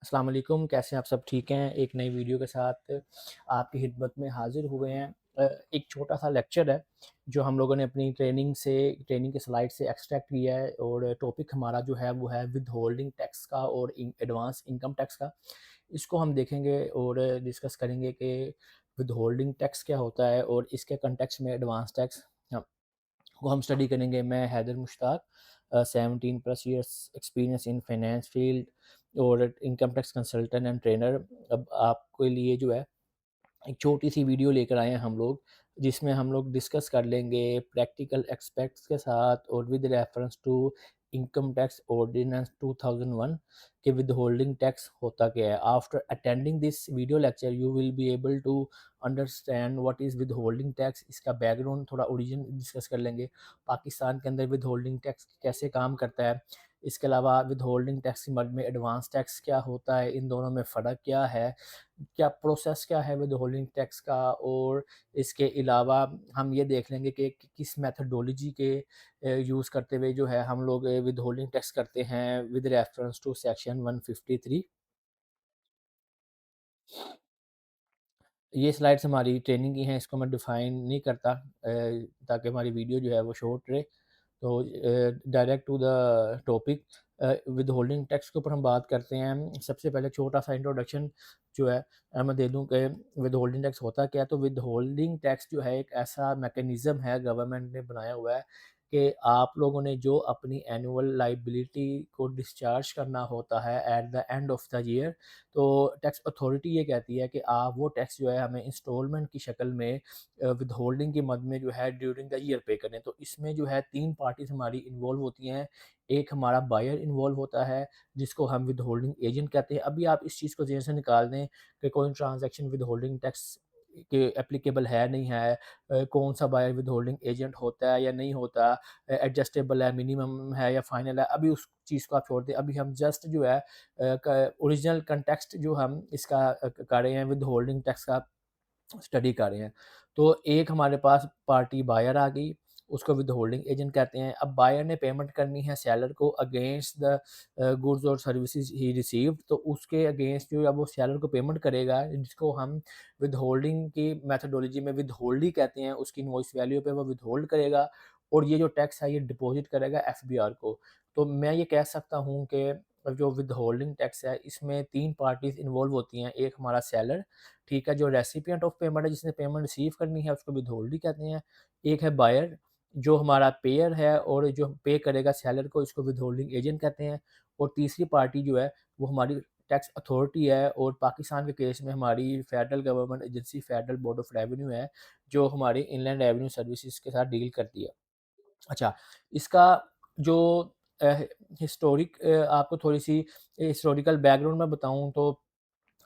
अस्सलाम वालेकुम, कैसे हैं आप सब? ठीक हैं? एक नई वीडियो के साथ आपकी खिदमत में हाज़िर हुए हैं। एक छोटा-सा लेक्चर है, जो हम लोगों ने अपनी ट्रेनिंग के स्लाइड से एक्सट्रैक्ट किया है और टॉपिक हमारा जो है वो है विथहोल्डिंग टैक्स का और एडवांस इनकम टैक्स का। इसको हम देखेंगे और डिस्कस करेंगे कि विथहोल्डिंग टैक्स क्या होता है और इसके कॉन्टेक्स्ट में एडवांस टैक्स हम को हम स्टडी करेंगे। मैं Haider Mushtaq, 17 plus years experience in finance field और income tax consultant and trainer. अब आपके लिए जो है एक छोटी सी वीडियो लेकर आए हैं हम लोग, जिसमें हम लोग डिस्कस कर लेंगे प्रैक्टिकल एस्पेक्ट्स के साथ और with reference to income tax ordinance 2001 कि विदहोल्डिंग टैक्स होता क्या है। After attending this video lecture you will be able to understand what is withholding tax, इसका बैकग्राउंड थोड़ा ओरिजिन डिस्कस कर लेंगे, पाकिस्तान के अंदर विदहोल्डिंग टैक्स कैसे काम करता है। इसके अलावा विदहोल्डिंग टैक्स के मद में एडवांस टैक्स क्या होता है, इन दोनों में फ़र्क क्या है, क्या प्रोसेस क्या है विदहोल्डिंग टैक्स का, और इसके अलावा हम ये देख लेंगे कि किस मेथडोलॉजी के यूज़ करते हुए जो है हम लोग विदहोल्डिंग टैक्स करते हैं विद रेफरेंस टू सेक्शन 153। ये स्लाइड्स हमारी ट्रेनिंग की हैं, इसको मैं डिफ़ाइन नहीं करता ताकि हमारी वीडियो जो है वो शॉर्ट रहे। तो direct to the topic, withholding tax के ऊपर हम बात करते हैं। सबसे पहले छोटा-सा इंट्रोडक्शन जो है मैं दे दूँ कि विदहोल्डिंग टैक्स होता क्या है। तो विदहोल्डिंग टैक्स जो है एक ऐसा मैकेनिज़्म है गवर्नमेंट ने बनाया हुआ है कि आप लोगों ने जो अपनी एनुअल लायबिलिटी को डिस्चार्ज करना होता है at the end of the year, तो टैक्स अथॉरिटी ये कहती है कि आप वो टैक्स जो है हमें इंस्टॉलमेंट की शक्ल में विदहोल्डिंग की मद में जो है ड्यूरिंग द ईयर पे करें। तो इसमें जो है 3 पार्टीज़ हमारी इन्वॉल्व होती हैं। एक हमारा बायर इन्वॉल्व होता है, जिसको हम विदहोल्डिंग एजेंट कहते हैं। अभी आप इस चीज़ को ज़हन से निकाल दें कि कोई ट्रांज़ैक्शन विदहोल्डिंग टैक्स के एप्लीकेबल है, नहीं है, कौन-सा बायर विदहोल्डिंग एजेंट होता है या नहीं होता, एडजस्टेबल है, मिनिमम है या फाइनल है। अभी उस चीज़ को आप छोड़ दें, अभी हम जस्ट जो है क ओरिजिनल कॉन्टेक्स्ट जो हम इसका कर रहे हैं विदहोल्डिंग टैक्स का स्टडी कर रहे हैं। तो एक हमारे पास पार्टी बायर आ गई, उसको विदहोल्डिंग एजेंट कहते हैं। अब बायर ने पेमेंट करनी है सेलर को अगेंस्ट द गुड्स और सर्विसेज़ ही रिसीव्ड, तो उसके अगेंस्ट जो है वो सेलर को पेमेंट करेगा, जिसको हम विदहोल्डिंग की मेथोडोलॉजी में विदहोल्डी कहते हैं। उसकी इनवॉइस वैल्यू पे वो विदहोल्ड करेगा और ये जो टैक्स है ये डिपॉज़िट करेगा एफबीआर को। तो मैं ये कह सकता हूँ कि जो विदहोल्डिंग टैक्स है इसमें 3 पार्टीज़ इन्वॉल्व होती हैं। एक हमारा सेलर, ठीक है, जो रेसिपिएंट ऑफ पेमेंट है, जिसने पेमेंट रिसीव करनी है, उसको विथहोल्ड कहते हैं। एक है बायर, जो हमारा पेयर है और जो पे करेगा सेलर को, इसको विथहोल्डिंग एजेंट कहते हैं। और तीसरी पार्टी जो है वो हमारी टैक्स अथॉरिटी है, और पाकिस्तान के केस में हमारी federal government agency federal board of revenue है, जो हमारी इनलैंड रेवेन्यू सर्विसेज के साथ डील करती है। अच्छा, इसका जो अ, आपको थोड़ी-सी हिस्टोरिकल बैकग्राउंड मैं बताऊँ तो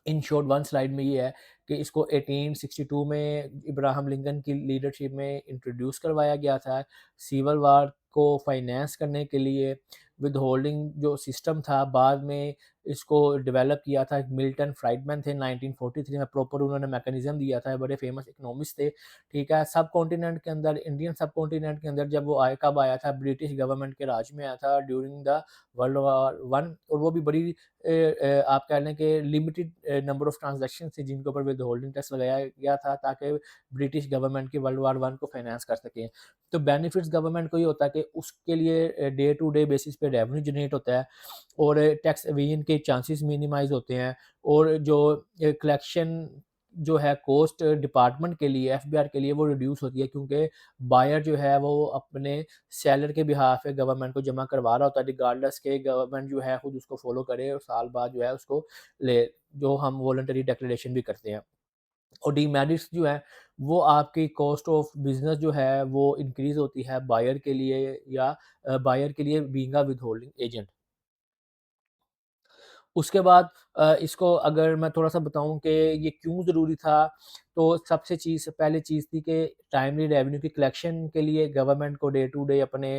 इन शॉर्ट वन स्लाइड में ये है कि इसको 1862 में इब्राहम लिंकन की लीडरशिप में इंट्रोड्यूस करवाया गया था। सिविल वार को फाइनेंस करने के लिए विदहोल्डिंग जो सिस्टम था, बाद में इसको डेवलप किया था मिल्टन फ्राइडमैन थे 1943 में। प्रॉपर उन्होंने मैकेनिज्म दिया था, बड़े फेमस इकोनॉमिस्ट थे, ठीक है। सब कॉन्टिनेंट के अंदर, इंडियन सब कॉन्टिनेंट के अंदर जब वो कब आया था, ब्रिटिश गवर्नमेंट के राज में आया था during the world war one, और वो भी बड़ी आप कह लें कि लिमिटेड नंबर ऑफ ट्रांज़ैक्शन थी जिनके ऊपर विथहोल्डिंग टैक्स लगाया गया था, ताकि ब्रिटिश गवर्नमेंट की वर्ल्ड वॉर वन को फाइनेंस कर सकें। तो बेनिफिट्स गवर्नमेंट को ये होता है कि उसके लिए डे टू डे बेसिस पे रेवेन्यू जनरेट होता है और टैक्स एवेजन के चांसेस मिनिमाइज़ होते हैं, और जो कलेक्शन जो है कॉस्ट डिपार्टमेंट के लिए, एफबीआर के लिए, वो रिड्यूस होती है, क्योंकि बायर जो है वो अपने सेलर के बिहाफ पे गवर्नमेंट को जमा करवा रहा होता है, रिगार्डलेस के गवर्नमेंट जो है खुद उसको फॉलो करे और साल बाद जो है उसको ले, जो हम वॉलंटरी डिक्लेरेशन भी करते हैं। और डीमेरिट्स जो है वो आपकी कॉस्ट ऑफ बिजनेस जो है वो इंक्रीज होती है बायर के लिए, या बायर के लिए बीइंग अ विथहोल्डिंग एजेंट। उसके बाद इसको अगर मैं थोड़ा-सा बताऊँ कि ये क्यों ज़रूरी था, तो सबसे पहली चीज़ थी कि टाइमली रेवेन्यू की कलेक्शन के लिए गवर्नमेंट को डे टू डे अपने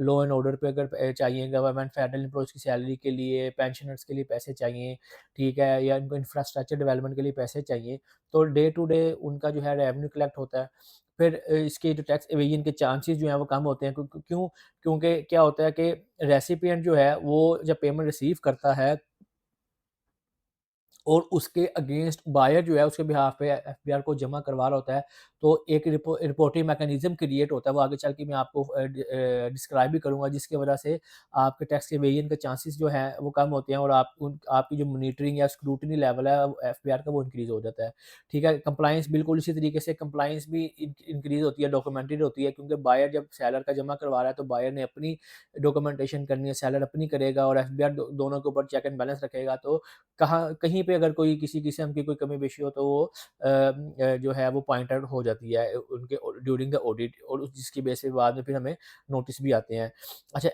लॉ एंड ऑर्डर पे अगर चाहिए, गवर्नमेंट फेडरल एम्प्लॉइज़ की सैलरी के लिए, पेंशनर्स के लिए पैसे चाहिए, ठीक है? या इनको इंफ्रास्ट्रक्चर डेवलपमेंट के लिए पैसे चाहिए, तो डे टू डे उनका जो है रेवेन्यू कलेक्ट होता है। फिर इसके जो टैक्स एवेजन के चांसेस जो हैं वो कम होते हैं, क्यों? क्योंकि क्या होता है कि रेसिपिएंट जो है वो जब पेमेंट रिसीव करता है, और उसके अगेंस्ट बायर जो है उसके बिहाफ पे एफबीआर को जमा करवा रहा होता है, तो एक रिपोर्टिंग मैकेनिज्म क्रिएट होता है, वो आगे चल के मैं आपको डिस्क्राइब भी करूँगा, जिसकी वजह से आपके टैक्स एवेजन के चांसेस जो हैं वो कम होते हैं और आपकी जो मॉनिटरिंग या स्क्रूटनी लेवल है एफबीआर का वो इंक्रीज़ हो जाता है। ठीक है? कंप्लायंस बिल्कुल इसी तरीके से कंप्लायंस भी इंक्रीज़ होती है, डॉक्यूमेंटेड होती है, क्योंकि बायर जब सेलर का जमा करवा रहा है तो बायर ने अपनी डॉक्यूमेंटेशन करनी है, सेलर अपनी करेगा और एफबीआर दोनों के ऊपर चेक एंड बैलेंस रखेगा। तो कहाँ कहीं पे अगर कोई किसी किस्म की कोई कमी-पेशी हो तो वो जो है वो पॉइंट आउट हो जाती है उनके ड्यूरिंग द ऑडिट, और जिसकी बेस पे बाद में फिर हमें नोटिस भी आते हैं। अच्छा,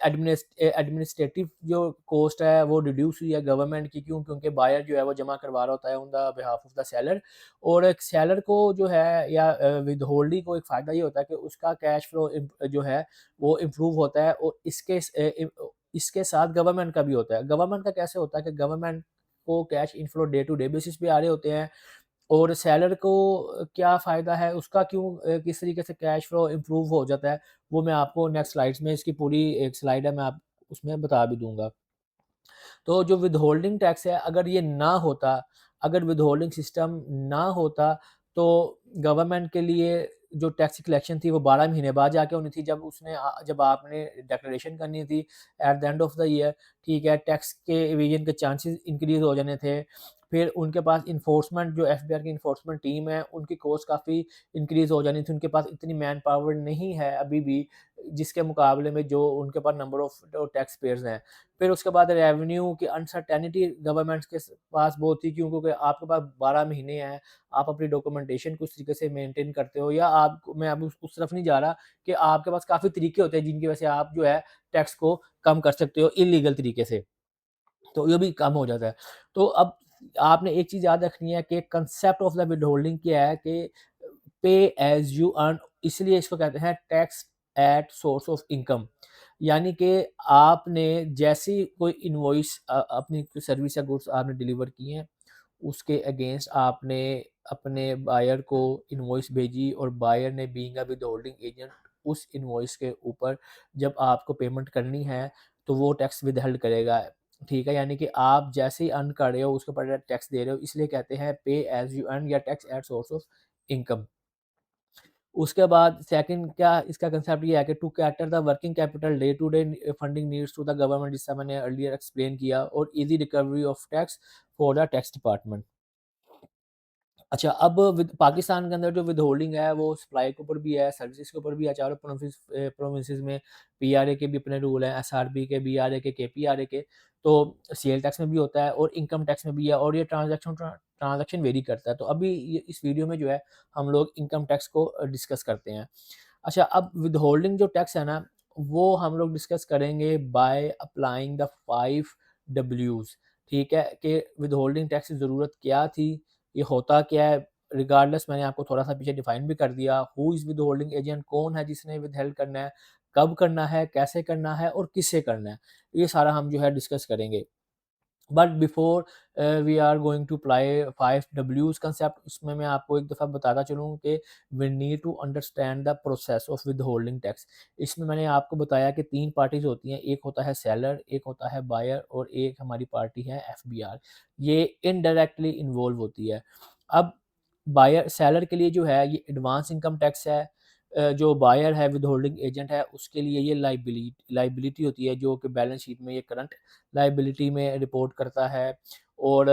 एडमिनिस्ट्रेटिव जो कॉस्ट है वो रिड्यूस हुई है गवर्नमेंट की, क्यों? क्योंकि बायर जो है वो जमा करवा रहा होता है on the behalf of the seller, और एक सेलर को जो है या विदहोल्डिंग को एक फ़ायदा ये होता है कि उसका कैश फ्लो जो है वो इम्प्रूव होता है, और इसके साथ गवर्नमेंट का भी होता है। गवर्नमेंट का कैसे होता है कि गवर्नमेंट को cash inflow day to day basis पे आ रहे होते हैं, और सेलर को क्या फ़ायदा है, उसका क्यों किस तरीके से कैश फ्लो इम्प्रूव हो जाता है, वो मैं आपको नेक्स्ट स्लाइड्स में, इसकी पूरी एक स्लाइड है, मैं आप उसमें बता भी दूँगा। तो जो विथहोल्डिंग टैक्स है, अगर ये ना होता, अगर विथहोल्डिंग सिस्टम ना होता, तो गवर्नमेंट के लिए जो टैक्स कलेक्शन थी वो 12 महीने बाद जाके होनी थी, जब आपने डिक्लेरेशन करनी थी at the end of the year, ठीक है? टैक्स के एवेजन के चांसेस इंक्रीज़ हो जाने थे। फिर उनके पास एनफोर्समेंट, जो एफबीआर की एनफोर्समेंट टीम है, उनकी कॉस्ट काफ़ी इंक्रीज़ हो जानी थी। उनके पास इतनी मैन पावर नहीं है अभी भी, जिसके मुकाबले में जो उनके पास नंबर ऑफ टैक्स पेयर्स हैं। फिर उसके बाद रेवेन्यू की अनसर्टेनिटी गवर्नमेंट्स के पास बहुत थी, क्यों? क्योंकि आपके पास 12 महीने हैं, आप अपनी डॉक्यूमेंटेशन को उस तरीके से मेंटेन करते हो, या आप मैं अब उस तरफ नहीं जा रहा कि आपके पास काफ़ी तरीके होते हैं जिनकी वजह से आप जो है टैक्स को कम कर सकते हो इल्लीगल तरीके से, तो ये भी कम हो जाता है। तो अब आपने एक चीज़ याद रखनी है कि कांसेप्ट ऑफ द विथहोल्डिंग क्या है, कि पे एज़ यू अर्न, इसलिए इसको कहते हैं tax at source of income. यानी कि आपने जैसी कोई इनवॉइस अपनी कोई सर्विस या गुड्स आपने डिलीवर किए हैं, उसके अगेंस्ट आपने अपने बायर को इनवॉइस भेजी, और बायर ने बीइंग अ विथहोल्डिंग एजेंट उस इनवॉइस के ऊपर जब आपको पेमेंट करनी है, तो वो टैक्स विदहेल्ड करेगा। ठीक है? यानी कि आप जैसे ही अर्न कर रहे हो उसके ऊपर टैक्स दे रहे हो, इसलिए कहते हैं पे एज़ यू अर्न या tax at source of income. उसके बाद सेकंड क्या इसका कांसेप्ट ये है कि to cater the working capital day to day funding needs to the government, जिससे मैंने अर्लियर एक्सप्लेन किया, और easy recovery of tax for the tax department. अच्छा, अब पाकिस्तान के अंदर जो विथहोल्डिंग है वो सप्लाई के ऊपर भी है, सर्विसेज़ के ऊपर भी है, चारों प्रोविंसेस में पीआरए के भी अपने रूल हैं, एसआरबी के, बीआरए के, केपीआरए के, तो सेल टैक्स में भी होता है और इनकम टैक्स में भी है, और ये ट्रांज़ैक्शन वेरी करता है। तो अभी ये इस वीडियो में जो है हम लोग इनकम टैक्स को डिस्कस करते हैं। अच्छा, अब विथहोल्डिंग जो टैक्स है ना, वो हम लोग डिस्कस करेंगे बाय अप्लाइंग द 5 डब्ल्यूज़, ठीक है? कि विथहोल्डिंग टैक्स की ज़रूरत क्या थी, ये होता क्या है? रिगार्डलेस मैंने आपको थोड़ा-सा पीछे डिफाइन भी कर दिया। हू इज़ विथहोल्डिंग एजेंट, कौन है जिसने विथहेल्ड करना है, कब करना है, कैसे करना है और किससे करना है? ये सारा हम जो है डिस्कस करेंगे। But before we are going to apply 5 डब्ल्यूज़ कांसेप्ट, इसमें मैं आपको एक दफ़ा बताता चलूँ कि we need to understand the process of withholding tax. इसमें मैंने आपको बताया कि 3 पार्टीज़ होती हैं, एक होता है सेलर, एक होता है बायर और एक हमारी पार्टी है एफबीआर। ये इनडायरेक्टली इन्वॉल्व होती है। अब बायर सेलर के लिए जो है ये एडवांस इनकम टैक्स है, जो बायर है विथहोल्डिंग एजेंट है उसके लिए ये लायबिलिटी होती है, जो कि बैलेंस शीट में ये करंट लायबिलिटी में रिपोर्ट करता है, और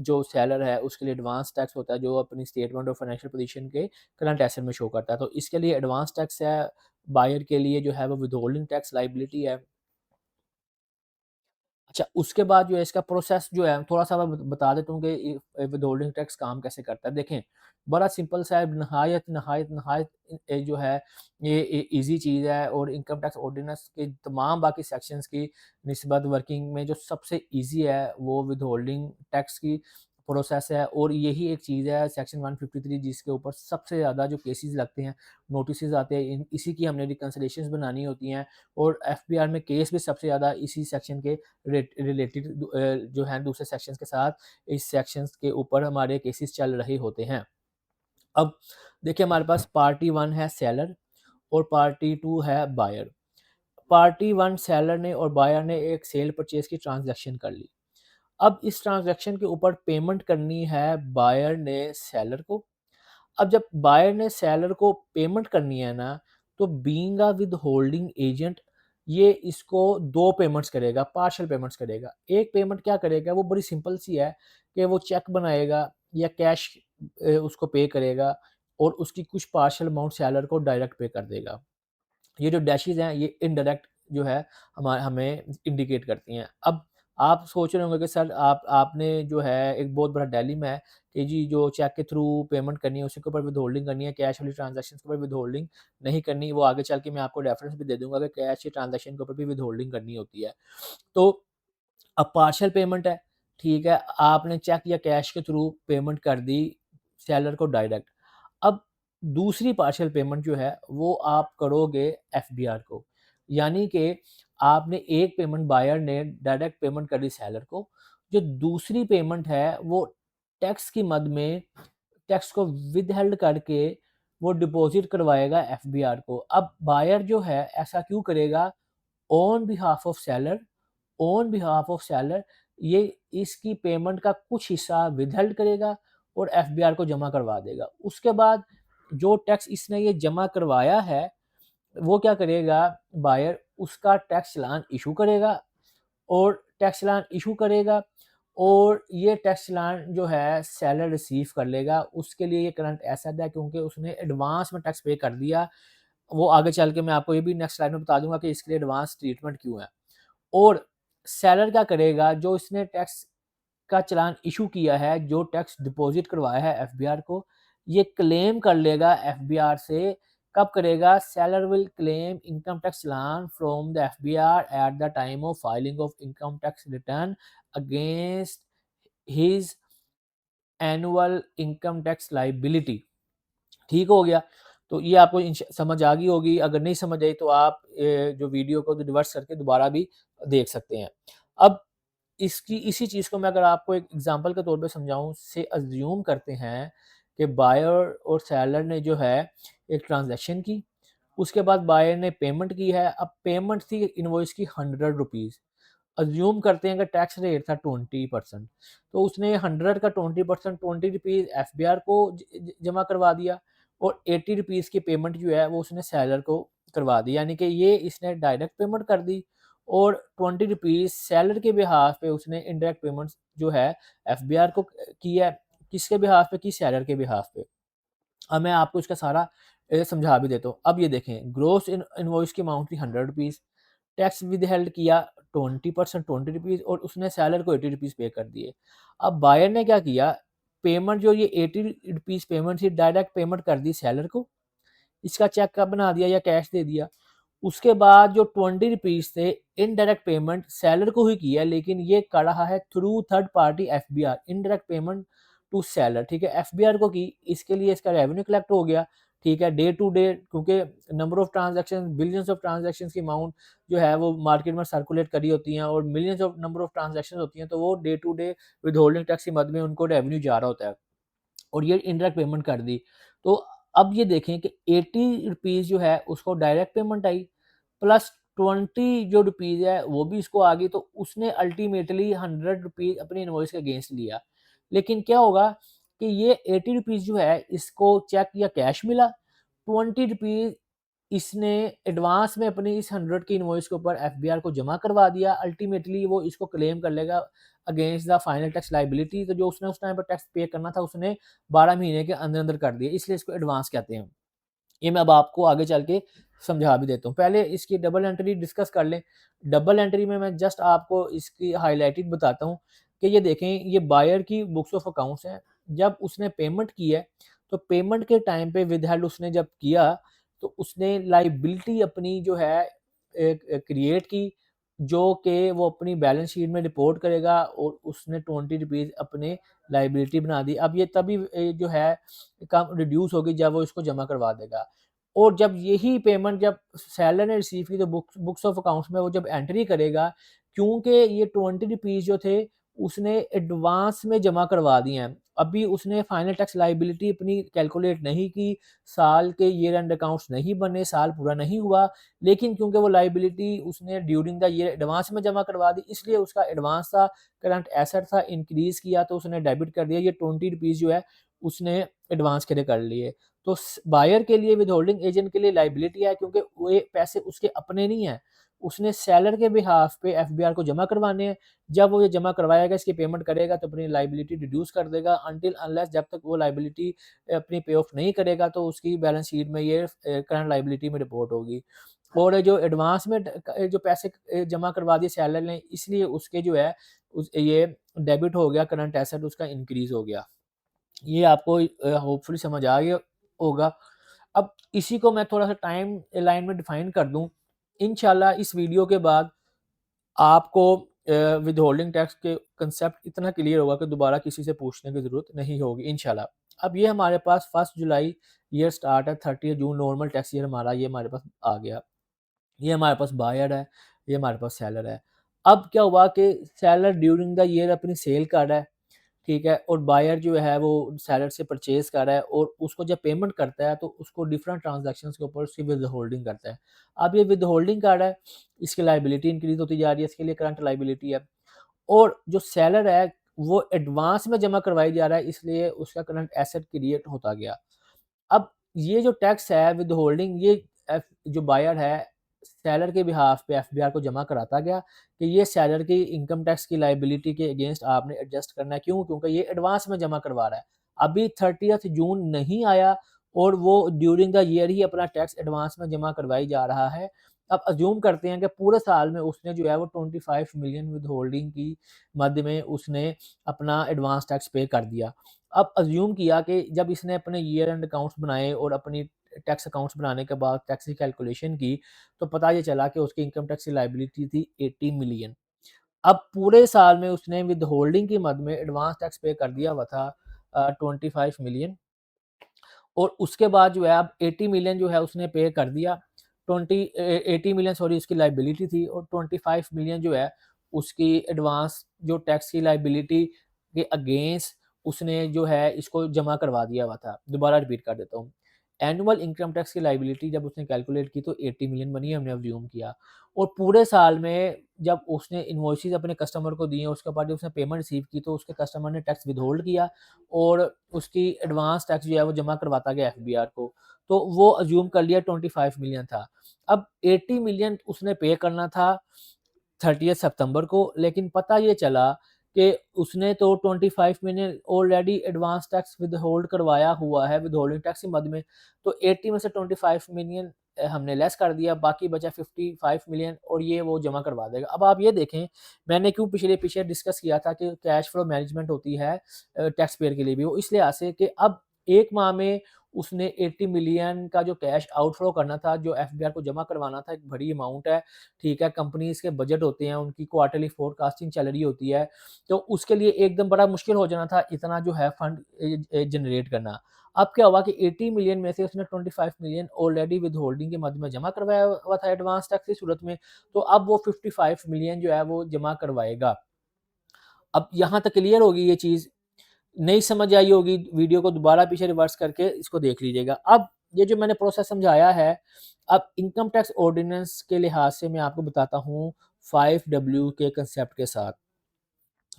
जो सेलर है उसके लिए एडवांस टैक्स होता है, जो अपनी स्टेटमेंट ऑफ फाइनेंशियल पोजीशन के करंट एसेट में शो करता है। तो इसके लिए एडवांस टैक्स है, बायर के लिए जो है वो विथहोल्डिंग टैक्स लायबिलिटी है। अच्छा, उसके बाद जो है इसका प्रोसेस जो है थोड़ा-सा मैं बता देता हूँ कि विथहोल्डिंग टैक्स काम कैसे करता है। देखें, बड़ा सिंपल सा है, नहायत जो है ये ईज़ी चीज़ है, और इनकम टैक्स ऑर्डिनेंस के तमाम बाकी सेक्शंस की निस्बत वर्किंग में जो सबसे ईज़ी है वो विथहोल्डिंग टैक्स की प्रोसेस है, और यही एक चीज़ है सेक्शन 153 जिसके ऊपर सबसे ज़्यादा जो केसेज़ लगते हैं, नोटिसेज़ आते हैं, इसी की हमने रिकंसिलिएशंस बनानी होती हैं, और एफबीआर में केस भी सबसे ज़्यादा इसी सेक्शन के रिलेटेड जो हैं दूसरे सेक्शंस के साथ, इस सेक्शंस के ऊपर हमारे केसेस चल रहे होते हैं। अब देखिए, हमारे पास पार्टी 1 है सेलर और पार्टी 2 है बायर। पार्टी 1 सेलर ने और बायर ने एक सेल परचेज़ की ट्रांज़ैक्शन कर ली। अब इस ट्रांज़ैक्शन के ऊपर पेमेंट करनी है बायर ने सेलर को। अब जब बायर ने सेलर को पेमेंट करनी है ना, तो बीइंग अ विदहोल्डिंग एजेंट ये इसको 2 पेमेंट्स करेगा, पार्शियल पेमेंट्स करेगा। एक पेमेंट क्या करेगा, वो बड़ी सिंपल सी है कि वो चेक बनाएगा या कैश उसको पे करेगा और उसकी कुछ पार्शियल अमाउंट सेलर को डायरेक्ट पे कर देगा। ये जो डैशेज़ हैं ये इनडायरेक्ट जो है हमें इंडिकेट करती हैं। अब आप सोच रहे होंगे कि सर आपने जो है एक बहुत बड़ा डायलेमा है कि जी जो चेक के थ्रू पेमेंट करनी है उसी के ऊपर विथहोल्डिंग करनी है, कैश वाली ट्रांज़ैक्शंस के ऊपर विथहोल्डिंग नहीं करनी। वो आगे चल के मैं आपको रेफ़रेंस भी दे दूँगा कि कैश की ट्रांज़ैक्शन के ऊपर भी विथहोल्डिंग करनी होती है। तो अब पार्शियल पेमेंट है, ठीक है, आपने चेक या कैश के थ्रू पेमेंट कर दी सेलर को डायरेक्ट। अब दूसरी पार्शियल पेमेंट जो है वो आप करोगे एफबीआर को। यानी कि आपने एक पेमेंट बायर ने डायरेक्ट पेमेंट कर दी सेलर को, जो दूसरी पेमेंट है वो टैक्स की मद में टैक्स को विदहेल्ड करके वो डिपॉज़िट करवाएगा एफबीआर को। अब बायर जो है ऐसा क्यों करेगा? ऑन बिहाफ ऑफ सेलर ये इसकी पेमेंट का कुछ हिस्सा विदहेल्ड करेगा और एफबीआर को जमा करवा देगा। उसके बाद जो टैक्स इसने ये जमा करवाया है, वो क्या करेगा बायर उसका टैक्स चालान इश्यू करेगा और टैक्स चालान इश्यू करेगा और ये टैक्स चालान जो है सेलर रिसीव कर लेगा। उसके लिए ये करंट एसेट है क्योंकि उसने एडवांस में टैक्स पे कर दिया। वो आगे चल के मैं आपको ये भी नेक्स्ट स्लाइड में बता दूँगा कि इसके लिए एडवांस ट्रीटमेंट क्यों है। और सेलर क्या करेगा, जो इसने टैक्स का चालान इश्यू किया है, जो टैक्स डिपॉज़िट करवाया है एफबीआर को, ये क्लेम कर लेगा एफबीआर से। कब करेगा? Seller will claim income tax challan from the FBR eight the time of filing of income tax return against his annual income tax liability. ठीक हो गया। तो ये आपको समझ आ गई होगी, अगर नहीं समझ आई तो आप जो वीडियो को रिवर्स करके दोबारा भी देख सकते हैं। अब इसकी इसी चीज़ को मैं अगर आपको एक एग्ज़ाम्पल के तौर पे समझाऊँ, से अज़्यूम करते हैं कि बायर और सेलर ने जो है एक ट्रांज़ैक्शन की, उसके बाद बायर ने पेमेंट की है। अब पेमेंट थी इनवॉइस की ₹100। अज़्यूम करते हैं कि टैक्स रेट था 20%, तो उसने 100 का 20% ₹20 एफबीआर को जमा करवा दिया और ₹80 की पेमेंट जो है वो उसने सेलर को करवा दी। यानी कि ये इसने डायरेक्ट पेमेंट कर दी और ₹20 सेलर के बिहाफ़ पे उसने इनडायरेक्ट पेमेंट्स जो है एफबीआर को की है। किसके बिहाफ़ पे की? सेलर के बिहाफ़ पे। अब मैं आपको इसका सारा समझा भी देता हूँ। अब ये देखें, ग्रॉस इनवॉइस की अमाउंट थी ₹100, टैक्स विदहेल्ड किया 20% ₹20 और उसने सेलर को ₹80 पे कर दिए। अब बायर ने क्या किया, पेमेंट जो ये ₹80 पेमेंट थी डायरेक्ट पेमेंट कर दी सेलर को, इसका चेक का बना दिया या कैश दे दिया। उसके बाद जो ₹20 थे इनडायरेक्ट पेमेंट सेलर को ही की है, लेकिन ये कर रहा है through third party FBR, indirect payment to seller, ठीक है, एफबीआर को की। इसके लिए इसका रेवेन्यू कलेक्ट हो गया, ठीक है, डे टू डे, क्योंकि number of transaction, billions of transaction की अमाउंट जो है वो मार्केट में सर्कुलेट करी होती हैं और millions of number of transaction होती हैं, तो वो day to day withholding tax की मद में उनको रेवेन्यू जा रहा होता है और ये इनडायरेक्ट पेमेंट कर दी। तो अब ये देखें कि ₹80 जो है उसको डायरेक्ट पेमेंट आई, प्लस 20 जो रुपीज़ है वो भी इसको आ गई, तो उसने अल्टीमेटली ₹100 अपनी इनवॉइस के अगेंस्ट लिया। लेकिन क्या होगा कि ये ₹80 जो है इसको चेक या कैश मिला, ₹20 इसने एडवांस में अपनी इस 100 की इनवॉइस के ऊपर एफबीआर को जमा करवा दिया। अल्टीमेटली वो इसको क्लेम कर लेगा against the final tax liability. तो जो उसने उस टाइम पर टैक्स पे करना था उसने 12 महीने के अंदर-अंदर कर दिया, इसलिए इसको एडवांस कहते हैं। ये मैं अब आपको आगे चल के समझा भी देता हूँ। पहले इसकी डबल एंट्री डिस्कस कर लें। डबल एंट्री में मैं जस्ट आपको इसकी हाइलाइटेड बताता हूँ कि ये देखें, ये बायर की बुक्स ऑफ अकाउंट्स हैं। जब उसने पेमेंट की है, तो पेमेंट के टाइम पे विदहेल्ड उसने जब किया, तो उसने लायबिलिटी अपनी जो है क्रिएट की, जो कि वो अपनी बैलेंस शीट में रिपोर्ट करेगा और उसने ₹20 अपने लायबिलिटी बना दी। अब ये तभी जो है कम रिड्यूस होगी जब वो इसको जमा करवा देगा। और जब यही पेमेंट जब सेलर ने रिसीव की, तो बुक्स ऑफ अकाउंट्स में वो जब एंट्री करेगा, क्योंकि ये ₹20 जो थे उसने एडवांस में जमा करवा दिए हैं। अभी उसने फाइनल टैक्स लायबिलिटी अपनी कैलकुलेट नहीं की, साल के ईयर एंड अकाउंट्स नहीं बने, साल पूरा नहीं हुआ, लेकिन क्योंकि वो लायबिलिटी उसने ड्यूरिंग द ईयर एडवांस में जमा करवा दी, इसलिए उसका एडवांस था, करंट एसेट था, इंक्रीज़ किया तो उसने डेबिट कर दिया। ये 20 रुपीज़ जो है उसने एडवांस के लिए कर लिए। तो बायर के लिए, विदहोल्डिंग एजेंट के लिए लायबिलिटी है, क्योंकि वो पैसे उसके अपने नहीं हैं, उसने सेलर के बिहाफ पे एफबीआर को जमा करवाने हैं। जब वो ये जमा करवाएगा, इसकी पेमेंट करेगा तो अपनी लायबिलिटी रिड्यूस कर देगा, अनटिल अनलेस जब तक वो लायबिलिटी अपनी पे ऑफ नहीं करेगा तो उसकी बैलेंस शीट में ये करंट लायबिलिटी में रिपोर्ट होगी। और जो एडवांस में जो पैसे जमा करवा दिए सेलर ने, इसलिए उसके जो है ये डेबिट हो गया, करंट एसेट उसका इंक्रीज हो गया। ये आपको होपफुली समझ आ गया होगा। अब इसी को मैं थोड़ा सा टाइम लाइन में डिफाइन कर दूं, इंशाल्लाह इस वीडियो के बाद आपको विदहोल्डिंग टैक्स के कंसेप्ट इतना क्लियर होगा कि दोबारा किसी से पूछने की ज़रूरत नहीं होगी इंशाल्लाह। अब ये हमारे पास 1 जुलाई ईयर स्टार्ट है, 30 जून नॉर्मल टैक्स ईयर हमारा ये हमारे पास आ गया। ये हमारे पास बायर है, ये हमारे पास सेलर है। अब क्या हुआ कि सेलर ड्यूरिंग द ईयर अपनी सेल कर रहा है, ठीक है? और बायर जो है वो सेलर से परचेज़ कर रहा है और उसको जब पेमेंट करता है तो उसको डिफरेंट ट्रांज़ैक्शंस के ऊपर उसकी विदहोल्डिंग करता है। अब ये विदहोल्डिंग कर रहा है, इसकी लायबिलिटी इंक्रीज़ होती जा रही है, इसके लिए करंट लायबिलिटी है। और जो सेलर है वो एडवांस में जमा करवाई जा रहा है, इसलिए उसका करंट एसेट क्रिएट होता गया। अब ये जो टैक्स है विदहोल्डिंग, ये जो बायर है सेलर के बिहाफ पे एफबीआर को जमा कराता गया कि ये सेलर की इनकम टैक्स की लायबिलिटी के अगेंस्ट आपने एडजस्ट करना है। क्यों? क्योंकि ये एडवांस में जमा करवा रहा है। अभी 30th जून नहीं आया और वो ड्यूरिंग द ईयर ही अपना टैक्स एडवांस में जमा करवाई जा रहा है। अब अज्यूम करते हैं कि पूरे साल में उसने जो है वो 25 मिलियन विदहोल्डिंग की मद में उसने अपना एडवांस टैक्स पे कर दिया। अब अज्यूम किया कि जब इसने अपने ईयर एंड अकाउंट्स बनाए और अपनी टैक्स अकाउंट्स बनाने के बाद टैक्स की कैलकुलेशन की, तो पता ये चला कि उसकी इनकम टैक्स की लायबिलिटी थी 80 मिलियन। अब पूरे साल में उसने विदहोल्डिंग की मद में एडवांस टैक्स पे कर दिया हुआ था 25 मिलियन। और उसके बाद जो है अब 80 मिलियन जो है उसने पे कर दिया। 80 मिलियन सॉरी उसकी लायबिलिटी थी और 25 मिलियन जो है उसकी एडवांस जो टैक्स की लायबिलिटी के अगेंस्ट उसने जो है इसको जमा करवा दिया हुआ था। दोबारा रिपीट कर देता हूँ। एनुअल इनकम टैक्स की लायबिलिटी जब उसने कैलकुलेट की तो 80 मिलियन बनी, हमने अज़्यूम किया। और पूरे साल में जब उसने इनवॉइसेस अपने कस्टमर को दिए, उसके बाद जब उसने पेमेंट रिसीव की तो उसके कस्टमर ने टैक्स विथहोल्ड किया और उसकी एडवांस टैक्स जो है वो जमा करवाता गया एफबीआर को। तो वो अज़्यूम कर लिया 25 मिलियन था। अब 80 मिलियन उसने पे करना था 30 सितंबर को, लेकिन पता ये चला कि उसने तो 25 million already advance tax withhold करवाया हुआ है विथहोल्डिंग टैक्स की मद में। तो 80 में से 25 मिलियन हमने लेस कर दिया, बाकी बचा 55 मिलियन और ये वो जमा करवा देगा। अब आप ये देखें, मैंने क्यों पिछले पीछे डिस्कस किया था कि कैश फ्लो मैनेजमेंट होती है टैक्स पेयर के लिए भी, वो इस लिहाज से कि अब 1 माह में उसने 80 मिलियन का जो कैश आउटफ्लो करना था, जो एफबीआर को जमा करवाना था, एक बड़ी अमाउंट है, ठीक है? कंपनीज़ के बजट होते हैं, उनकी क्वार्टरली फोरकास्टिंग चल रही होती है, तो उसके लिए एकदम बड़ा मुश्किल हो जाना था इतना जो है फंड जनरेट करना। अब क्या हुआ कि 80 मिलियन में से उसने 25 मिलियन ऑलरेडी विथहोल्डिंग के मद में जमा करवाया हुआ था एडवांस टैक्स की सूरत में, तो अब वो 55 मिलियन जो है वो जमा करवाएगा। अब यहाँ तक क्लियर होगी ये चीज़? नहीं समझ आई होगी, वीडियो को दोबारा पीछे रिवर्स करके इसको देख लीजिएगा। अब ये जो मैंने प्रोसेस समझाया है, अब इनकम टैक्स ऑर्डिनेंस के लिहाज से मैं आपको बताता हूँ 5W के कांसेप्ट के साथ।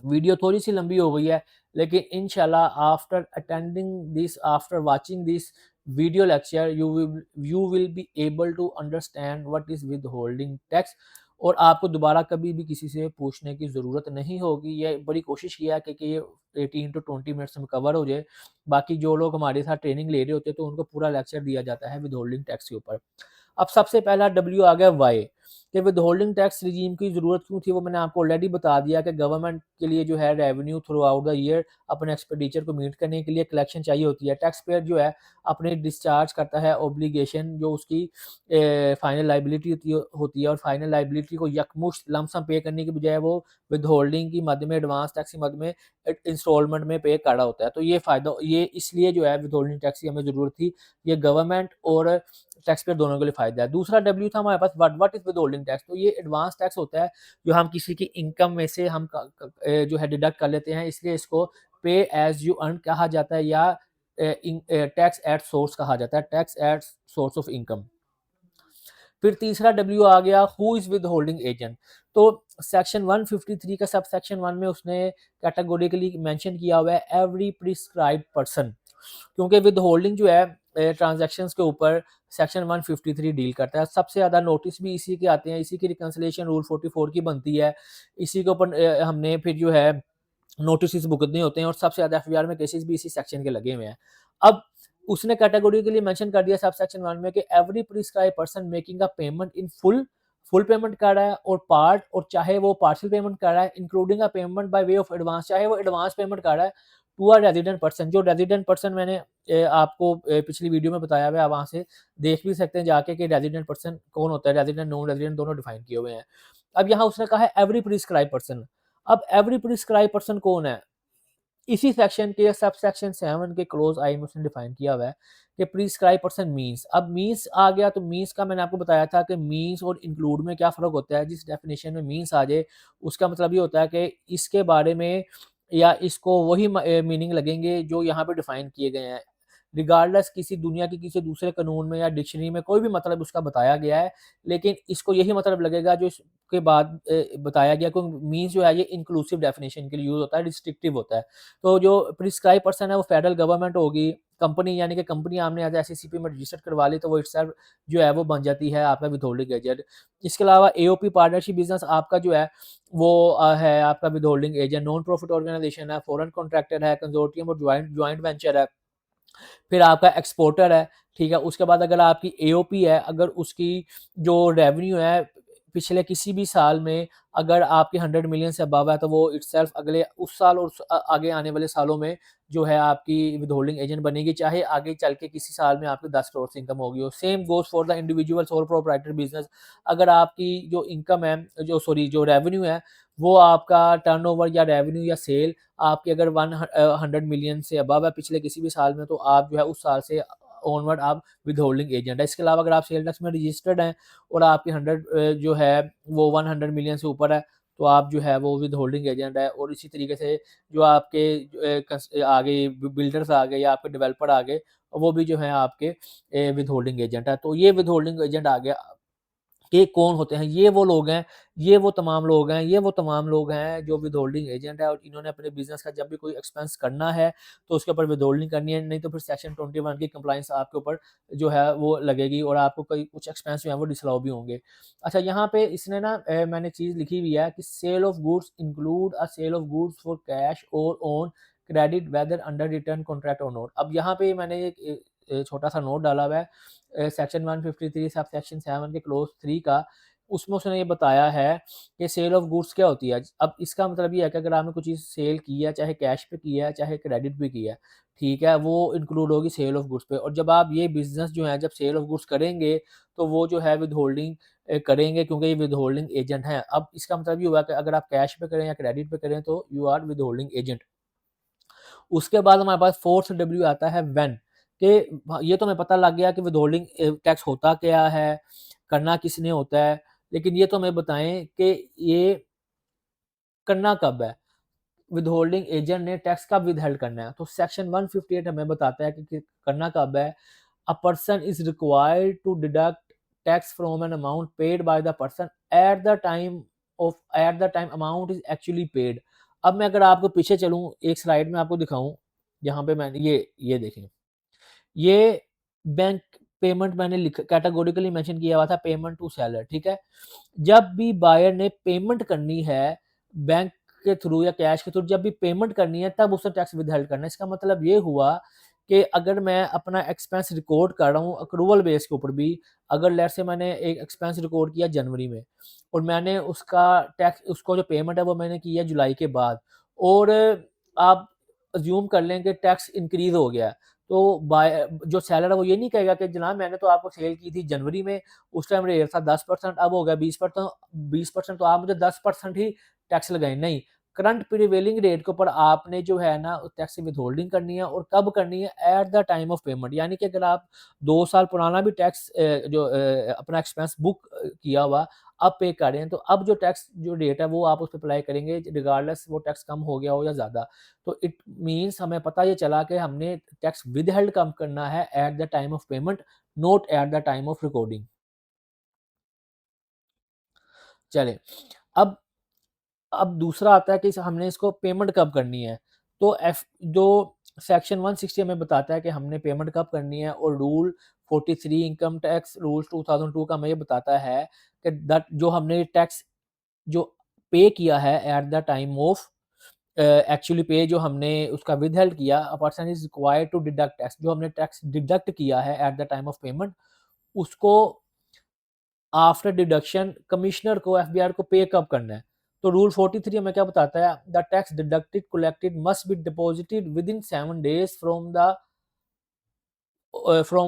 वीडियो थोड़ी-सी लंबी हो गई है, लेकिन इंशाल्लाह after watching this video lecture you will be able to understand what is withholding tax और आपको दोबारा कभी भी किसी से पूछने की ज़रूरत नहीं होगी। ये बड़ी कोशिश किया है कि ये 18 टू 20 मिनट्स में कवर हो जाए। बाकी जो लोग हमारे साथ ट्रेनिंग ले रहे होते हैं, तो उनको पूरा लेक्चर दिया जाता है विथहोल्डिंग टैक्स के ऊपर। अब सबसे पहला W आ गया वाई, कि विथहोल्डिंग टैक्स रिजीम की ज़रूरत क्यों थी, वो मैंने आपको ऑलरेडी बता दिया कि गवर्नमेंट के लिए जो है revenue through out the year अपने एक्सपेंडिचर को मीट करने के लिए कलेक्शन चाहिए होती है। टैक्स पेयर जो है अपने डिस्चार्ज करता है ऑब्लिगेशन, जो उसकी फाइनल लायबिलिटी होती है और फाइनल लायबिलिटी को यकमुश्त लम सम पे करने की बजाय वो विथहोल्डिंग की मद में, एडवांस टैक्स की मद में इंस्टॉलमेंट में पे कर रहा होता है। तो ये फ़ायदा, ये इसलिए जो है विथहोल्डिंग टैक्स की हमें ज़रूरत थी। ये गवर्नमेंट और टैक्स पेयर दोनों के लिए फ़ायदा है। दूसरा W था हमारे पास व्हाट इज़ विथहोल्डिंग टैक्स, तो ये एडवांस टैक्स होता है जो हम किसी की इनकम में से हम जो है डिडक्ट कर लेते हैं, इसलिए इसको पे एज यू अर्न कहा जाता है, या टैक्स एट सोर्स कहा जाता है, tax at source of income. फिर तीसरा डब्ल्यू आ गया, who is with holding agent. तो सेक्शन 153 का सब सेक्शन 1 में उसने कैटेगोरिकली मेंशन किया हुआ है एवरी प्रिस्क्राइब्ड पर्सन, क्योंकि विद होल्डिंग जो है ट्रांजैक्शन के ऊपर सेक्शन 153 डील करता है। सबसे ज़्यादा नोटिस भी इसी के आते हैं, इसी की रिकंसिलेशन रूल 44 की बनती है, इसी के ऊपर हमने फिर जो है नोटिस भुगतने होते हैं, और सबसे ज़्यादा एफआईआर में केसेस भी इसी सेक्शन के लगे हुए हैं। अब उसने कैटेगरी के लिए मेंशन कर दिया सब सेक्शन 1 में कि every prescribe person making a payment in full, full payment कर रहा है और पार्ट, और चाहे वो पार्शियल पेमेंट कर रहा है, including a payment by way of advance, चाहे वो एडवांस पेमेंट कर रहा है टू अ रेजिडेंट पर्सन। जो रेजिडेंट पर्सन मैंने आपको पिछली वीडियो में बताया हुआ है, आप वहाँ से देख भी सकते हैं जाके कि रेजिडेंट पर्सन कौन होता है, रेजिडेंट नॉन रेजिडेंट दोनों डिफाइन किए हुए हैं। अब यहाँ उसने कहा है एवरी प्रिस्क्राइब पर्सन। अब एवरी प्रिस्क्राइब पर्सन कौन है, इसी सेक्शन के सब सेक्शन 7 के क्लोज आई में उसने डिफाइन किया हुआ है कि प्रिस्क्राइब पर्सन मीन्स। अब मीन्स आ गया, तो मीन्स का मैंने आपको बताया था कि मीन्स और इंक्लूड में क्या फ़र्क होता है। जिस डेफिनेशन में मीन्स आ जाए उसका मतलब ये होता है कि इसके बारे में या इसको वही मीनिंग लगेंगे जो यहाँ पे डिफाइन किए गए हैं, रिगार्डलेस किसी दुनिया के किसी दूसरे कानून में या डिक्शनरी में कोई भी मतलब उसका बताया गया है, लेकिन इसको यही मतलब लगेगा जो इसके बाद बताया गया, क्योंकि मीन्स जो है ये इंक्लूसिव डेफिनेशन के लिए यूज़ होता है, रिस्ट्रिक्टिव होता है। तो जो प्रिस्क्राइब पर्सन है वो फेडरल गवर्नमेंट होगी, कंपनी यानी कि कंपनी आपने आज एसईसीपी में रजिस्टर करवा ली तो वो इटसेल्फ जो है वो बन जाती है आपका विथहोल्डिंग एजेंट। इसके अलावा एओपी पार्टनरशिप बिजनेस आपका जो है वो है आपका विथहोल्डिंग एजेंट। नॉन प्रॉफिट ऑर्गेनाइजेशन है, फॉरेन कॉन्ट्रैक्टर है, कंसोर्टियम और ज्वाइंट वेंचर है, फिर आपका एक्सपोर्टर है, ठीक है। उसके बाद अगर आपकी एओपी है, अगर उसकी जो रेवेन्यू है पिछले किसी भी साल में अगर आपके 100 मिलियन से अबव है, तो वो इटसेल्फ अगले उस साल और आगे आने वाले सालों में जो है आपकी विथहोल्डिंग एजेंट बनेगी, चाहे आगे चल के किसी साल में आपकी 10 करोड़ से इनकम होगी। और same goes for the individual sole proprietor business. अगर आपकी जो इनकम है, जो रेवेन्यू है, वो आपका टर्नओवर या रेवेन्यू या सेल आपकी अगर 100 मिलियन से अबव है पिछले किसी भी साल में, तो आप जो है उस साल से ऑनवर्ड आप विथहोल्डिंग एजेंट है। इसके अलावा अगर आप सेल टैक्स में रजिस्टर्ड हैं और आपकी 100 जो है वो 100 मिलियन से ऊपर है, तो आप जो है वो विथहोल्डिंग एजेंट है। और इसी तरीके से जो आपके आगे बिल्डर्स आ गए या आपके डेवलपर आ गए, वो भी जो है आपके विथहोल्डिंग एजेंट है। तो ये विथहोल्डिंग एजेंट आ गया कि कौन होते हैं, ये वो लोग हैं, ये वो तमाम लोग हैं, ये वो तमाम लोग हैं जो विथहोल्डिंग एजेंट है, और इन्होंने अपने बिज़नेस का जब भी कोई एक्सपेंस करना है, तो उसके ऊपर विथहोल्डिंग करनी है, नहीं तो फिर सेक्शन 21 की कंप्लायंस आपके ऊपर जो है वो लगेगी और आपको कोई कुछ एक्सपेंस जो है वो डिसअलाउ भी होंगे। अच्छा, यहाँ पे इसने ना मैंने चीज़ लिखी हुई है कि sale of goods include a sale of goods for cash और on credit whether under return contract और नोट। अब यहाँ पे मैंने एक छोटा-सा नोट डाला हुआ है सेक्शन 153 सब सेक्शन 7 के क्लोज 3 का। उसमें उसने ये बताया है कि सेल ऑफ गुड्स क्या होती है। अब इसका मतलब ये है कि अगर आपने कोई चीज़ सेल की है, चाहे कैश पे की है, चाहे क्रेडिट पे की है, ठीक है, वो इंक्लूड होगी सेल ऑफ गुड्स पे। और जब आप ये बिज़नेस जो है जब सेल ऑफ गुड्स करेंगे, तो वो जो है विथहोल्डिंग करेंगे, क्योंकि ये विथहोल्डिंग एजेंट हैं। अब इसका मतलब ये हुआ कि अगर आप कैश पे करें या क्रेडिट पे करें, तो यू आर विथहोल्डिंग एजेंट। उसके बाद हमारे पास फोर्थ डब्ल्यू आता है व्हेन, कि ये तो हमें पता लग गया कि विथहोल्डिंग टैक्स होता क्या है, करना किसने होता है, लेकिन ये तो हमें बताएँ कि ये करना कब है? विथहोल्डिंग एजेंट ने टैक्स कब विथहेल्ड करना है? तो सेक्शन 158 हमें बताता है कि करना कब है। A person is required to deduct tax from an amount paid by the person at the time amount is actually paid. अब मैं अगर आपको पीछे चलूँ, एक स्लाइड में आपको दिखाऊँ, यहाँ पे मैंने ये देखें, ये बैंक पेमेंट मैंने कैटेगोरिकली मेंशन किया हुआ था पेमेंट टू सेलर, ठीक है? जब भी बायर ने पेमेंट करनी है बैंक के थ्रू या कैश के थ्रू, जब भी पेमेंट करनी है तब उससे टैक्स विथहेल्ड करना है। इसका मतलब ये हुआ कि अगर मैं अपना एक्सपेंस रिकॉर्ड कर रहा हूँ अक्रूवल बेस के ऊपर भी, अगर लेट्स से मैंने एक एक्सपेंस रिकॉर्ड किया जनवरी में और मैंने उसका टैक्स उसको जो पेमेंट है वो मैंने की है जुलाई के बाद, और आप अज़्यूम कर लें कि टैक्स इंक्रीज़ हो गया है, तो जो सेलर है वो ये नहीं कहेगा कि जनाब मैंने तो आपको सेल की थी जनवरी में, उस टाइम रेट था 10%, अब हो गया 20%, 20% तो आप मुझे 10% ही टैक्स लगाएँ। नहीं, करंट प्रिवेलिंग रेट के ऊपर आपने जो है ना टैक्स की विथहोल्डिंग करनी है और कब करनी है, at the time of payment. यानी कि अगर आप 2 साल पुराना भी टैक्स अपना एक्सपेंस बुक किया हुआ अब पे कर रहे हैं, तो अब जो टैक्स जो रेट है वो आप उस पे अप्लाई करेंगे रिगार्डलेस वो टैक्स कम हो गया हो या ज़्यादा। तो इट मीन्स हमें पता ये चला कि हमने टैक्स विदहेल्ड कम करना है at the time of payment, not at the time of recording. चलें, अब अब दूसरा आता है कि हमने इसको पेमेंट कब करनी है। तो एफ जो सेक्शन 160 हमें बताता है कि हमने पेमेंट कब करनी है, और रूल 43 इनकम टैक्स रूल्स 2002 का हमें ये बताता है कि दैट जो हमने टैक्स जो पे किया है at the time of actually pay जो हमने उसका विदहेल्ड किया, a person is required to deduct tax, जो हमने टैक्स डिडक्ट किया है at the time of payment, उसको आफ्टर डिडक्शन कमिश्नर को एफबीआर को पे कब करना है। तो रूल 43 हमें क्या बताता है, the tax deducted collected must be deposited within 7 days from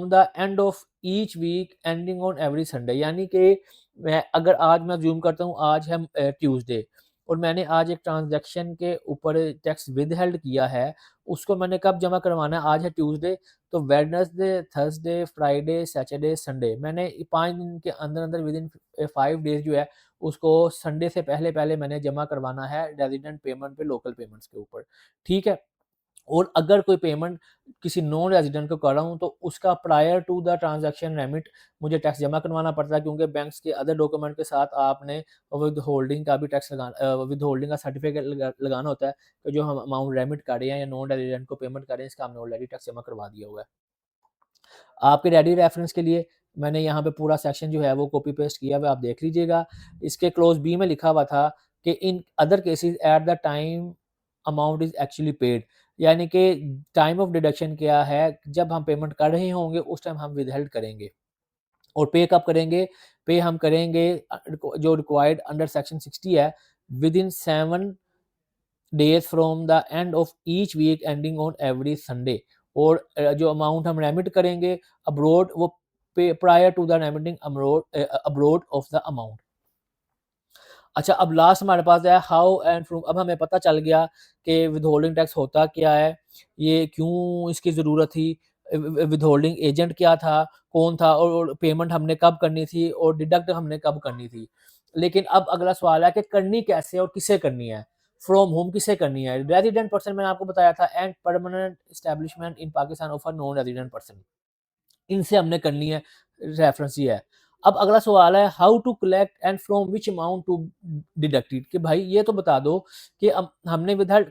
the end of each week ending on every Sunday. यानी कि मैं अगर आज मैं ज़ूम करता हूँ, आज है ट्यूसडे, और मैंने आज एक ट्रांजैक्शन के ऊपर टैक्स विदहेल्ड किया है, उसको मैंने कब जमा करवाना है, आज है ट्यूसडे, तो Wednesday, Thursday, Friday, Saturday, Sunday, मैंने 5 दिन के अंदर-अंदर विद इन 5 डेज़ जो है उसको संडे से पहले-पहले मैंने जमा करवाना है रेज़िडेंट पेमेंट पे, लोकल पेमेंट्स के ऊपर, ठीक है? और अगर कोई पेमेंट किसी नॉन रेज़िडेंट को कर रहा हूँ, तो उसका prior to the transaction remit मुझे टैक्स जमा करवाना पड़ता है, क्योंकि बैंक्स के अदर डॉक्यूमेंट के साथ आपने विथहोल्डिंग का भी टैक्स विथहोल्डिंग का सर्टिफ़िकेट लगाना होता है कि जो हम अमाउंट रेमिट कर रहे हैं या नॉन रेज़िडेंट को पेमेंट कर रहे हैं, इसका हमने ऑलरेडी टैक्स जमा करवा दिया हुआ है। आपके रेडी रेफरेंस के लिए मैंने यहाँ पे पूरा सेक्शन जो है वो कॉपी पेस्ट किया हुआ है, आप देख लीजिएगा। इसके क्लोज़ बी में लिखा हुआ था कि in other cases eight the time amount is actually paid, यानी कि टाइम ऑफ डिडक्शन क्या है, जब हम पेमेंट कर रहे होंगे उस टाइम हम विदहेल्ड करेंगे। और पे कब करेंगे? पे हम करेंगे जो रिक्वायर्ड अंडर सेक्शन 60 है, within 7 days from the end of each week ending on every Sunday. और जो अमाउंट हम रेमिट करेंगे अब्रॉड, वो pay prior to the remitting abroad of the amount. अच्छा, अब लास्ट हमारे पास है हाउ एंड फ्रॉम। अब हमें पता चल गया कि विथहोल्डिंग टैक्स होता क्या है, ये क्यों इसकी ज़रूरत थी, विथहोल्डिंग एजेंट क्या था, कौन था, और पेमेंट हमने कब करनी थी, और डिडक्ट हमने कब करनी थी। लेकिन अब अगला सवाल है कि करनी कैसे और किसे करनी है, फ्रॉम होम किसे करनी है। रेजिडेंट पर्सन मैंने आपको बताया था, and permanent establishment in Pakistan of a non resident person, इनसे हमने करनी है, रेफरेंस ये है। अब अगला सवाल है how to collect and from which amount to deduct it, कि भाई ये तो बता दो कि अब हमने विदहेल्ड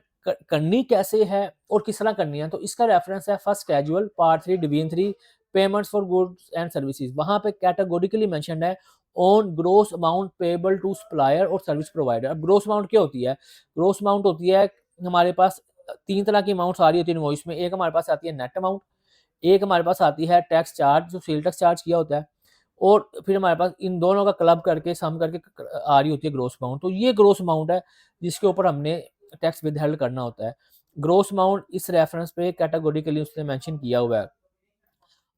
करनी कैसे है और किस तरह करनी है। तो इसका रेफरेंस है first casual part 3 division 3 payments for goods and services. वहां पे कैटेगोरिकली मेंशन्ड है on gross amount payable to supplier और सर्विस प्रोवाइडर। अब ग्रोस अमाउंट क्या होती है? ग्रोस अमाउंट होती है हमारे पास तीन तरह की अमाउंट्स आ रही होती है इनवॉइस में। एक हमारे पास आती है नेट अमाउंट, एक हमारे पास आती है टैक्स चार्ज, जो सेल टैक्स चार्ज किया होता है, और फिर हमारे पास इन दोनों का क्लब करके सम करके आ रही होती है ग्रोस अमाउंट। तो ये ग्रोस अमाउंट है जिसके ऊपर हमने टैक्स विदहेल्ड करना होता है। ग्रोस अमाउंट इस रेफरेंस पे कैटेगोरिकली उसने मेंशन किया हुआ है।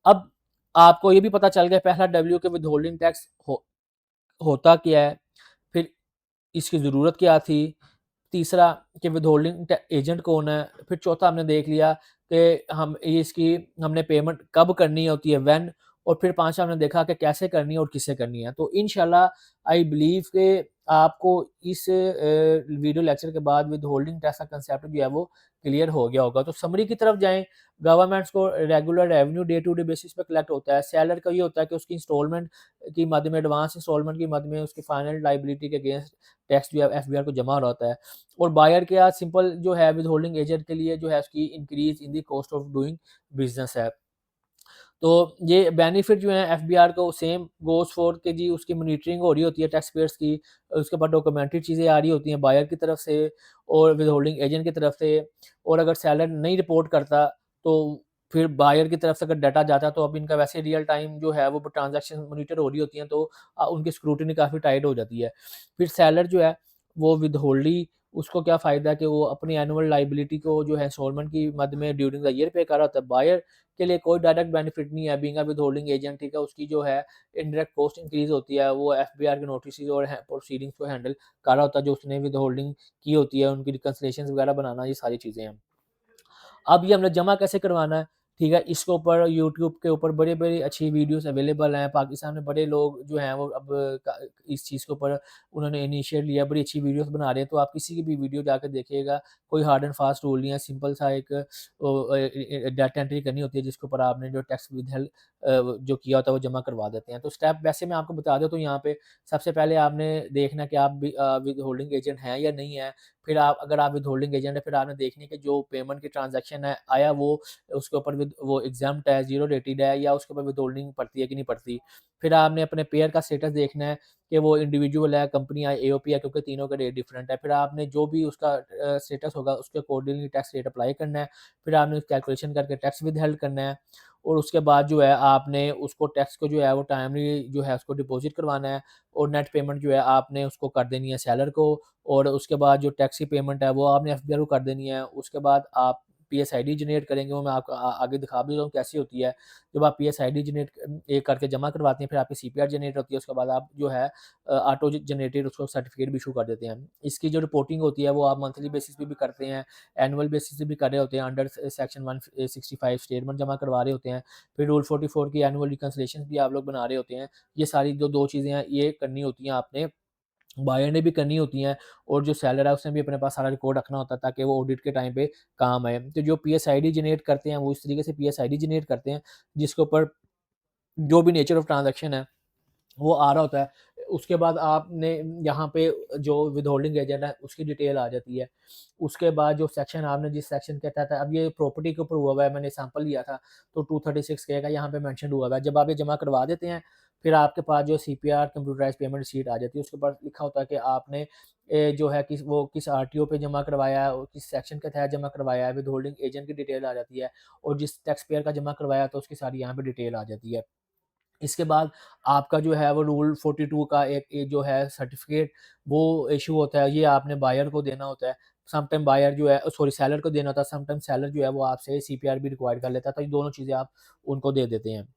अब आपको ये भी पता चल गया पहला डब्ल्यू के विदहोल्डिंग टैक्स होता क्या है, फिर इसकी ज़रूरत क्या थी, तीसरा कि विथहोल्डिंग एजेंट कौन है, फिर चौथा हमने देख लिया कि हम ये इसकी हमने पेमेंट कब करनी होती है, व्हेन, और फिर पांचवा हमने देखा कि कैसे करनी है और किससे करनी है। तो इंशाल्लाह आई बिलीव कि आपको इस वीडियो लेक्चर के बाद विथहोल्डिंग टैक्स का कंसेप्ट जो है वो क्लियर हो गया होगा। तो समरी की तरफ जाएं। गवर्नमेंट्स को regular revenue day to day basis पे कलेक्ट होता है। सैलर का ये होता है कि उसकी इंस्टॉलमेंट की मद में, एडवांस इंस्टॉलमेंट की मद में उसकी फाइनल लाइबिलिटी के अगेंस्ट टैक्स जो है एफबीआर को जमा हो रहा होता है। और बायर के आज सिंपल जो है विथहोल्डिंग एजेंट के लिए जो है उसकी increase in the cost of doing business है। तो ये बेनिफिट जो है एफबीआर को सेम गोज फॉर के जी उसकी मॉनिटरिंग हो रही होती है टैक्स पेयर्स की, उसके बाद डॉक्यूमेंटेड चीज़ें आ रही होती हैं बायर की तरफ से और विथहोल्डिंग एजेंट की तरफ से। और अगर सेलर नहीं रिपोर्ट करता तो फिर बायर की तरफ से अगर डाटा जाता तो अब इनका वैसे रियल टाइम जो है वो ट्रांजैक्शन मॉनिटर हो रही होती हैं, तो उनकी स्क्रूटनी काफ़ी टाइट हो जाती है। फिर सेलर जो है वो विथहोल्डी उसको क्या फ़ायदा है कि वो अपनी एनुअल लायबिलिटी को जो है इंस्टॉलमेंट की मद में ड्यूरिंग द ईयर पे कर रहा होता है। बायर के लिए कोई डायरेक्ट बेनिफिट नहीं है, बीइंग अ विथहोल्डिंग एजेंट, ठीक है, उसकी जो है इनडायरेक्ट कॉस्ट इंक्रीज़ होती है, वो एफबीआर के नोटिसेस और प्रोसीडिंग्स को हैंडल कर रहा होता है, जो उसने विथहोल्डिंग की होती है, उनकी रिकंसिलिएशंस वगैरह बनाना, ये सारी चीज़ें हैं। अब ये हमने जमा कैसे करवाना है, ठीक है? इसके ऊपर यूट्यूब के ऊपर बड़ी-बड़ी अच्छी वीडियोज़ अवेलेबल हैं। पाकिस्तान में बड़े लोग जो हैं वो अब क इस चीज़ के ऊपर उन्होंने इनिशिएट लिया, बड़ी अच्छी वीडियोज़ बना रहे हैं। तो आप किसी की भी वीडियो जाकर देखिएगा, कोई हार्ड एंड फास्ट रूल नहीं है, सिंपल सा एक डाटा एंट्री करनी होती है जिसके ऊपर आपने जो टैक्स विदहेल्ड जो किया होता है वो जमा करवा देते हैं। तो स्टेप वैसे मैं आपको बता दूँ तो यहाँ पे सबसे पहले आपने देखना है कि आप विथहोल्डिंग एजेंट हैं या नहीं है। फिर आप अगर आप विथहोल्डिंग एजेंट है, फिर आपने देखनी है कि जो पेमेंट की ट्रांज़ैक्शन है, आया वो उसके ऊपर विद वो एग्ज़ेम्प्ट है, ज़ीरो रेटेड है या उसके ऊपर विथहोल्डिंग पड़ती है कि नहीं पड़ती। फिर आपने अपने पेयर का स्टेटस देखना है कि वो इंडिविजुअल है, कंपनी है, एओपी है, क्योंकि तीनों का रेट डिफरेंट है। फिर आपने जो भी उसका स्टेटस होगा उसके अकॉर्डिंगली टैक्स रेट अप्लाई करना है। फिर आपने कैलकुलेशन करके टैक्स विथहेल्ड करना है और उसके बाद जो है आपने उसको टैक्स को जो है वो टाइमली जो है उसको डिपॉज़िट करवाना है और नेट पेमेंट जो है आपने उसको कर देनी है सेलर को और उसके बाद जो टैक्स की पेमेंट है वो आपने एफबीआर को कर देनी है। उसके बाद आप पीएसआईडी जनरेट करेंगे, वो मैं आपको आगे दिखा भी रहा हूँ कैसी होती है। जब आप पीएसआईडी जनरेट ये करके जमा करवाते हैं, फिर आपकी सीपीआर जनरेट होती है, उसके बाद आप जो है ऑटो जनरेटेड उसको सर्टिफिकेट भी इशू कर देते हैं। इसकी जो रिपोर्टिंग होती है वो आप मंथली बेसिस पे भी करते हैं, एनुअल बेसिस पे भी कर रहे होते हैं, अंडर सेक्शन 165 स्टेटमेंट जमा करवा रहे होते हैं। फिर रूल 44 की एनुअल रिकंसिलिएशंस भी आप लोग बना रहे होते हैं। ये सारी जो 2 चीज़ें हैं ये करनी होती हैं आपने, बायर ने भी करनी होती हैं और जो सेलर है उसने भी अपने पास सारा रिकॉर्ड रखना होता है ताकि वो ऑडिट के टाइम पे काम आए। तो जो पीएसआईडी जनरेट करते हैं वो इस तरीके से पीएसआईडी जनरेट करते हैं जिसके ऊपर जो भी नेचर ऑफ ट्रांज़ैक्शन है वो आ रहा होता है। उसके बाद आपने यहाँ पे जो विथहोल्डिंग एजेंट है उसकी डिटेल आ जाती है। उसके बाद जो सेक्शन आपने जिस सेक्शन के तहत, अब ये प्रॉपर्टी के ऊपर हुआ हुआ है, मैंने सैंपल लिया था तो 236 के का यहाँ पे मेंशन हुआ हुआ है। जब आप ये जमा करवा देते हैं, फिर आपके पास जो सीपीआर कंप्यूटराइज़्ड पेमेंट रिसीट आ जाती है। उसके ऊपर लिखा होता है कि आपने जो है किस आरटीओ पे जमा करवाया है और किस सेक्शन के तहत जमा करवाया है, विथहोल्डिंग एजेंट की डिटेल आ जाती है और जिस टैक्स पेयर का जमा करवाया तो उसकी सारी यहाँ पे डिटेल आ जाती है। इसके बाद आपका जो है वो रूल 42 का एक जो है सर्टिफ़िकेट वो इश्यू होता है, ये आपने बायर को देना होता है। समटाइम बायर जो है सॉरी सेलर को देना होता है, समटाइम सेलर जो है वो आपसे सीपीआर भी रिक्वायर कर लेता है, तो ये दोनों चीज़ें आप उनको दे देते हैं।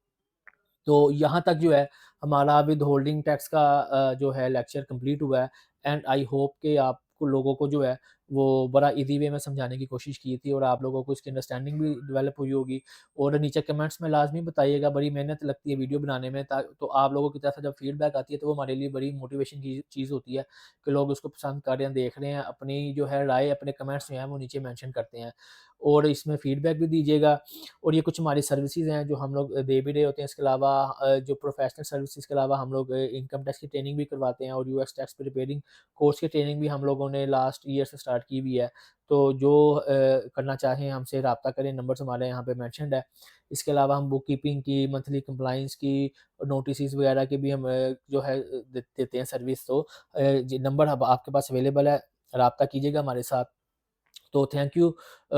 तो यहाँ तक जो है हमारा विथहोल्डिंग टैक्स का जो है लेक्चर कंप्लीट हुआ है एंड आई होप कि आपको लोगों को जो है वो बड़ा ईज़ी वे में समझाने की कोशिश की थी और आप लोगों को इसकी अंडरस्टैंडिंग भी डेवलप हुई होगी। और नीचे कमेंट्स में लाज़मी बताइएगा, बड़ी मेहनत लगती है वीडियो बनाने में तो आप लोगों की तरफ से जब फीडबैक आती है तो वो हमारे लिए बड़ी मोटिवेशन की चीज़ होती है कि लोग उसको पसंद कर रहे हैं, देख रहे हैं, अपनी जो है राय, अपने कमेंट्स जो हैं वो नीचे मेंशन करते हैं। और इसमें फीडबैक भी दीजिएगा और ये कुछ हमारी सर्विसेज़ हैं जो हम लोग दे भी रहे होते हैं। इसके अलावा जो प्रोफ़ेशनल सर्विसेज़ के अलावा हम लोग इनकम टैक्स की ट्रेनिंग भी करवाते हैं और यूएस टैक्स प्रिपेयरिंग कोर्स की ट्रेनिंग भी हम लोगों ने लास्ट ईयर से स्टार्ट की हुई है। तो जो करना चाहें हमसे राब्ता करें, नंबर्स हमारे यहाँ पे मेंशन्ड है। इसके अलावा हम बुक कीपिंग की, मंथली कंप्लायंस की, नोटिसेज़ वगैरह की भी हम जो है देते हैं सर्विस। तो जी नंबर अब आपके पास अवेलेबल है, राब्ता कीजिएगा हमारे साथ। तो thank you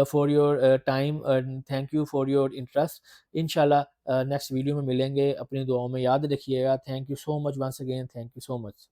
for your time and thank you for your interest. इंशाल्लाह नेक्स्ट वीडियो में मिलेंगे। अपनी दुआओं में याद रखिएगा। Thank you so much once again, thank you so much.